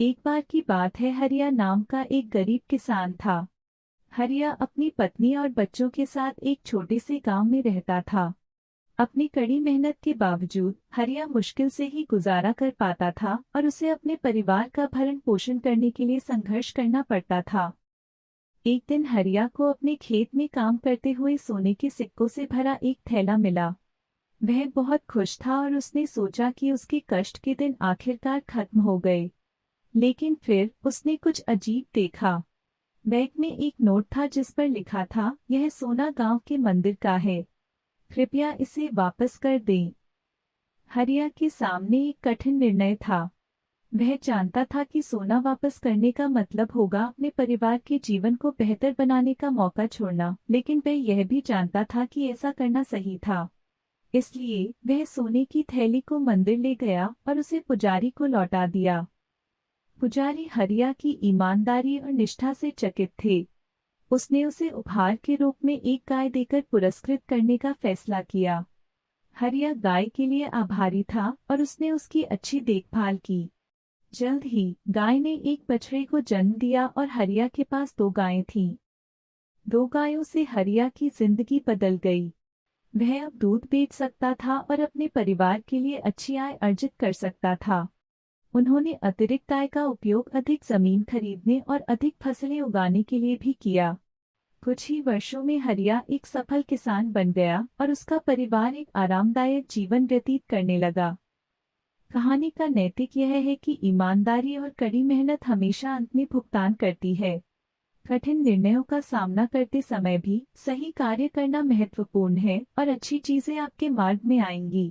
एक बार की बात है, हरिया नाम का एक गरीब किसान था। हरिया अपनी पत्नी और बच्चों के साथ एक छोटे से गांव में रहता था। अपनी कड़ी मेहनत के बावजूद हरिया मुश्किल से ही गुजारा कर पाता था और उसे अपने परिवार का भरण पोषण करने के लिए संघर्ष करना पड़ता था। एक दिन हरिया को अपने खेत में काम करते हुए सोने के सिक्कों से भरा एक थैला मिला। वह बहुत खुश था और उसने सोचा कि उसके कष्ट के दिन आखिरकार खत्म हो गए। लेकिन फिर उसने कुछ अजीब देखा। बैग में एक नोट था जिस पर लिखा था, यह सोना गांव के मंदिर का है, कृपया इसे वापस कर दें। हरिया के सामने एक कठिन निर्णय था। वह जानता था कि सोना वापस करने का मतलब होगा अपने परिवार के जीवन को बेहतर बनाने का मौका छोड़ना, लेकिन वह यह भी जानता था कि ऐसा करना सही था। इसलिए वह सोने की थैली को मंदिर ले गया और उसे पुजारी को लौटा दिया। पुजारी हरिया की ईमानदारी और निष्ठा से चकित थे। उसने उसे उपहार के रूप में एक गाय देकर पुरस्कृत करने का फैसला किया। हरिया गाय के लिए आभारी था और उसने उसकी अच्छी देखभाल की। जल्द ही गाय ने एक बछड़े को जन्म दिया और हरिया के पास 2 गायें थीं। 2 गायों से हरिया की जिंदगी बदल गई। वह अब दूध बेच सकता था और अपने परिवार के लिए अच्छी आय अर्जित कर सकता था। उन्होंने अतिरिक्त आय का उपयोग अधिक जमीन खरीदने और अधिक फसलें उगाने के लिए भी किया। कुछ ही वर्षों में हरिया एक सफल किसान बन गया और उसका परिवार एक आरामदायक जीवन व्यतीत करने लगा। कहानी का नैतिक यह है कि ईमानदारी और कड़ी मेहनत हमेशा अंत में भुगतान करती है। कठिन निर्णयों का सामना करते समय भी सही कार्य करना महत्वपूर्ण है और अच्छी चीजें आपके मार्ग में आएंगी।